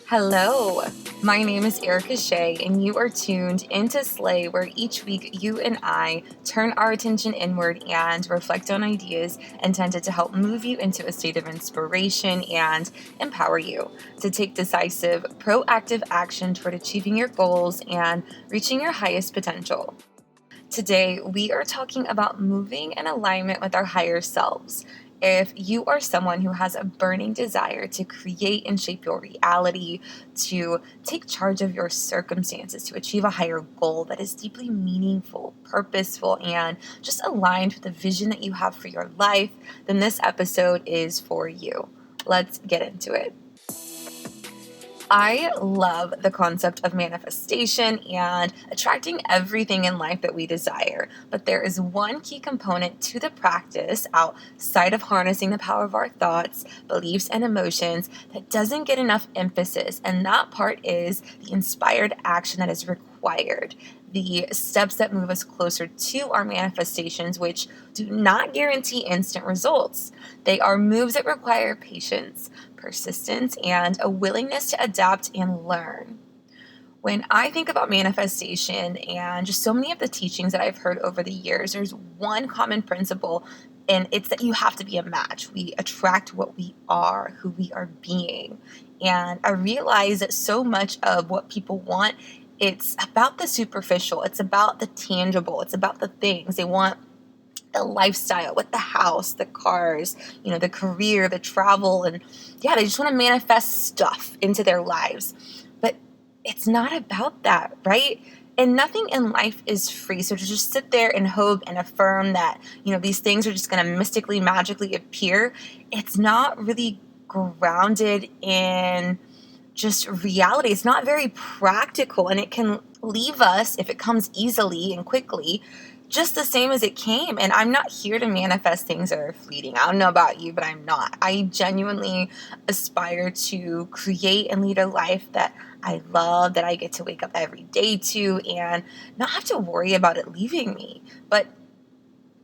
Hello, my name is Erica Shea, and you are tuned into Slay, where each week you and I turn our attention inward and reflect on ideas intended to help move you into a state of inspiration and empower you to take decisive, proactive action toward achieving your goals and reaching your highest potential. Today, we are talking about moving in alignment with our higher selves. If you are someone who has a burning desire to create and shape your reality, to take charge of your circumstances, to achieve a higher goal that is deeply meaningful, purposeful, and just aligned with the vision that you have for your life, then this episode is for you. Let's get into it. I love the concept of manifestation and attracting everything in life that we desire. But there is one key component to the practice outside of harnessing the power of our thoughts, beliefs, and emotions that doesn't get enough emphasis. And that part is the inspired action that is required. The steps that move us closer to our manifestations, which do not guarantee instant results. They are moves that require patience, persistence, and a willingness to adapt and learn. When I think about manifestation and just so many of the teachings that I've heard over the years, there's one common principle, and it's that you have to be a match. We attract what we are, who we are being. And I realize that so much of what people want, it's about the superficial, it's about the tangible, it's about the things. They want the lifestyle with the house, the cars, the career, the travel, and yeah, they just want to manifest stuff into their lives. But it's not about that, right? And nothing in life is free. So to just sit there and hope and affirm that, these things are just going to mystically, magically appear, it's not really grounded in just reality. It's not very practical, and it can leave us, if it comes easily and quickly, just the same as it came. And I'm not here to manifest things that are fleeting. I don't know about you, but I'm not. I genuinely aspire to create and lead a life that I love, that I get to wake up every day to and not have to worry about it leaving me. But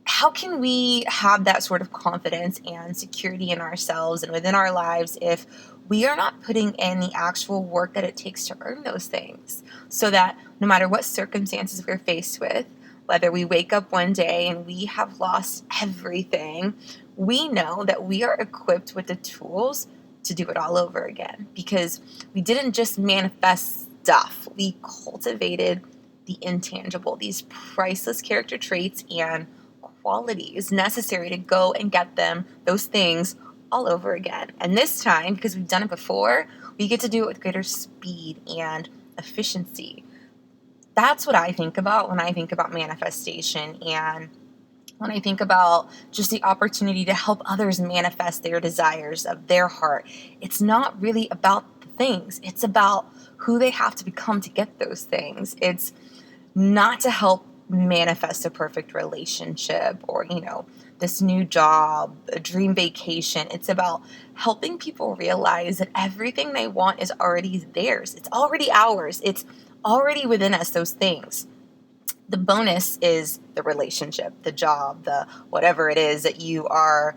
how can we have that sort of confidence and security in ourselves and within our lives if we are not putting in the actual work that it takes to earn those things? So that no matter what circumstances we're faced with, whether we wake up one day and we have lost everything, we know that we are equipped with the tools to do it all over again, because we didn't just manifest stuff. We cultivated the intangible, these priceless character traits and qualities necessary to go and get them, those things, all over again. And this time, because we've done it before, we get to do it with greater speed and efficiency. That's what I think about when I think about manifestation, and when I think about just the opportunity to help others manifest their desires of their heart. It's not really about the things. It's about who they have to become to get those things. It's not to help manifest a perfect relationship or, this new job, a dream vacation. It's about helping people realize that everything they want is already theirs. It's already ours. It's already within us, those things. The bonus is the relationship, the job, the whatever it is that you are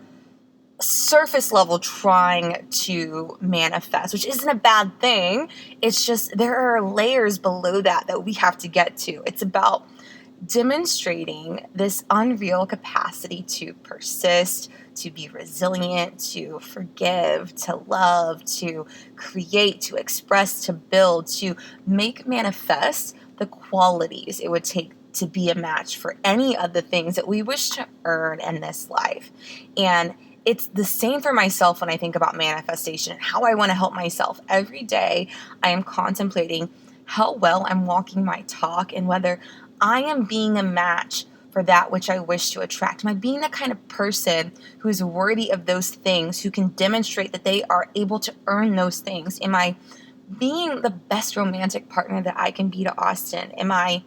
surface level trying to manifest, which isn't a bad thing. It's just there are layers below that we have to get to. It's about demonstrating this unreal capacity to persist, to be resilient, to forgive, to love, to create, to express, to build, to make manifest the qualities it would take to be a match for any of the things that we wish to earn in this life. And it's the same for myself when I think about manifestation and how I want to help myself. Every day I am contemplating how well I'm walking my talk and whether I am being a match for that which I wish to attract. Am I being the kind of person who is worthy of those things, who can demonstrate that they are able to earn those things? Am I being the best romantic partner that I can be to Austin? Am I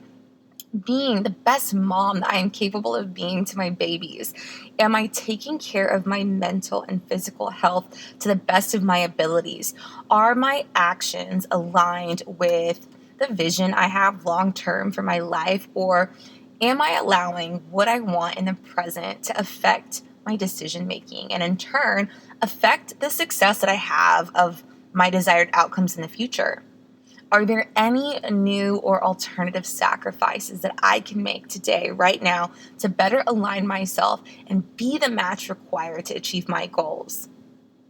being the best mom that I am capable of being to my babies? Am I taking care of my mental and physical health to the best of my abilities? Are my actions aligned with the vision I have long term for my life, or am I allowing what I want in the present to affect my decision making and in turn affect the success that I have of my desired outcomes in the future? Are there any new or alternative sacrifices that I can make today, right now, to better align myself and be the match required to achieve my goals?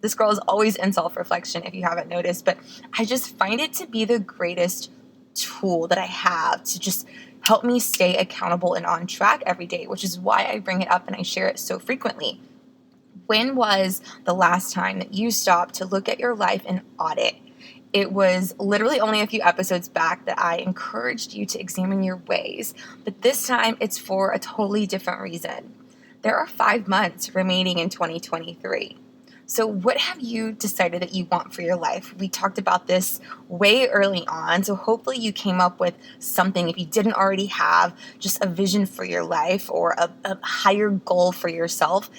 This girl is always in self-reflection, if you haven't noticed, but I just find it to be the greatest tool that I have to just help me stay accountable and on track every day, which is why I bring it up and I share it so frequently. When was the last time that you stopped to look at your life and audit? It was literally only a few episodes back that I encouraged you to examine your ways, but this time it's for a totally different reason. There are 5 months remaining in 2023. So, what have you decided that you want for your life? We talked about this way early on, so hopefully you came up with something. If you didn't already have just a vision for your life or a higher goal for yourself,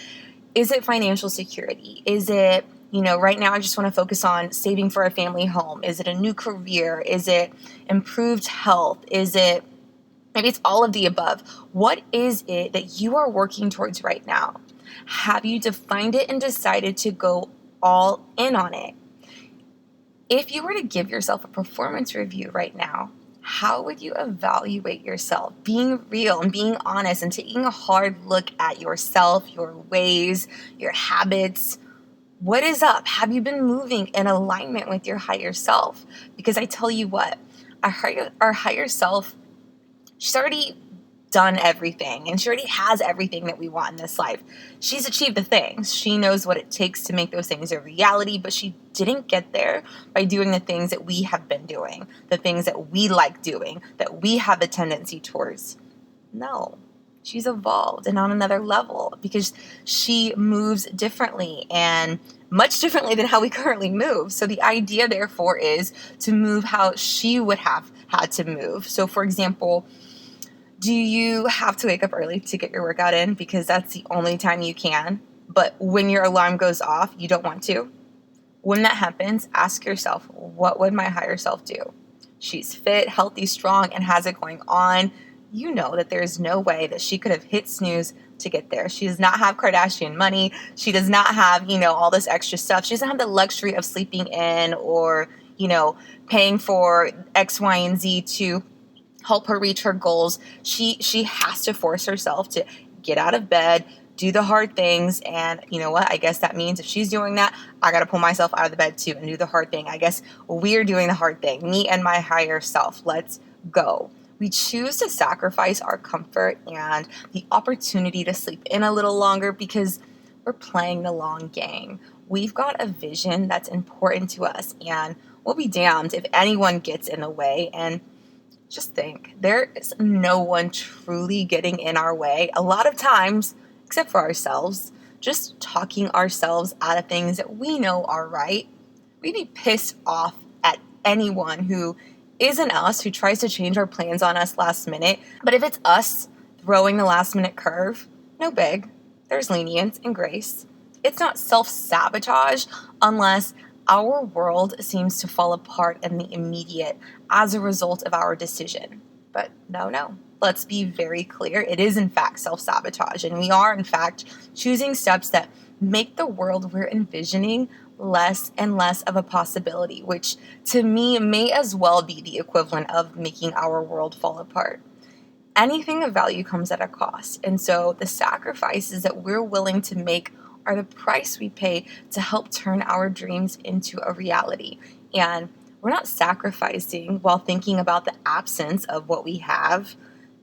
is it financial security? Is it, right now I just want to focus on saving for a family home? Is it a new career? Is it improved health? Is it, maybe it's all of the above. What is it that you are working towards right now? Have you defined it and decided to go all in on it? If you were to give yourself a performance review right now, how would you evaluate yourself? Being real and being honest and taking a hard look at yourself, your ways, your habits. What is up? Have you been moving in alignment with your higher self? Because I tell you what, our higher self, she's already done everything and she already has everything that we want in this life. She's achieved the things. She knows what it takes to make those things a reality, but she didn't get there by doing the things that we have been doing, the things that we like doing, that we have a tendency towards. No, she's evolved and on another level because she moves differently and much differently than how we currently move. So the idea, therefore, is to move how she would have had to move. So, for example, do you have to wake up early to get your workout in because that's the only time you can, but when your alarm goes off, you don't want to? When that happens, ask yourself, what would my higher self do? She's fit, healthy, strong, and has it going on. You know that there is no way that she could have hit snooze to get there. She does not have Kardashian money. She does not have, all this extra stuff. She doesn't have the luxury of sleeping in or, paying for X, Y, and Z to help her reach her goals. She has to force herself to get out of bed, do the hard things, and you know what? I guess that means if she's doing that, I got to pull myself out of the bed too and do the hard thing. I guess we're doing the hard thing. Me and my higher self. Let's go. We choose to sacrifice our comfort and the opportunity to sleep in a little longer because we're playing the long game. We've got a vision that's important to us, and we'll be damned if anyone gets in the way. And just think, there is no one truly getting in our way a lot of times, except for ourselves, just talking ourselves out of things that we know are right. We'd be pissed off at anyone who isn't us, who tries to change our plans on us last minute. But if it's us throwing the last minute curve, no big. There's lenience and grace. It's not self-sabotage unless our world seems to fall apart in the immediate as a result of our decision. But no. Let's be very clear. It is, in fact, self-sabotage. And we are, in fact, choosing steps that make the world we're envisioning less and less of a possibility, which to me may as well be the equivalent of making our world fall apart. Anything of value comes at a cost. And so the sacrifices that we're willing to make are the price we pay to help turn our dreams into a reality. And we're not sacrificing while thinking about the absence of what we have.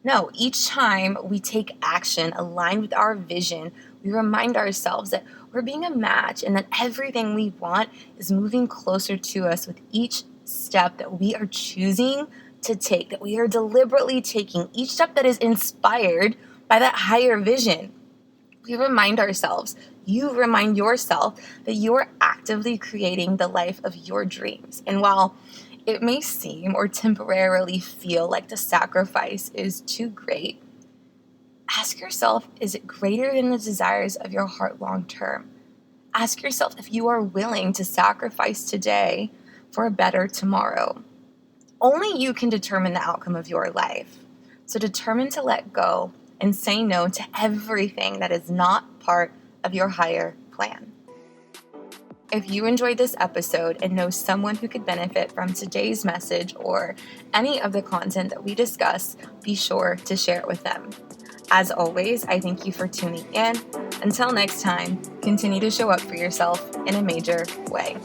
No, each time we take action aligned with our vision, we remind ourselves that we're being a match and that everything we want is moving closer to us with each step that we are choosing to take, that we are deliberately taking, each step that is inspired by that higher vision. We remind ourselves, you remind yourself that you are actively creating the life of your dreams. And while it may seem or temporarily feel like the sacrifice is too great, ask yourself, is it greater than the desires of your heart long term? Ask yourself if you are willing to sacrifice today for a better tomorrow. Only you can determine the outcome of your life. So determine to let go and say no to everything that is not part of your higher plan. If you enjoyed this episode and know someone who could benefit from today's message or any of the content that we discuss, be sure to share it with them. As always, I thank you for tuning in. Until next time, continue to show up for yourself in a major way.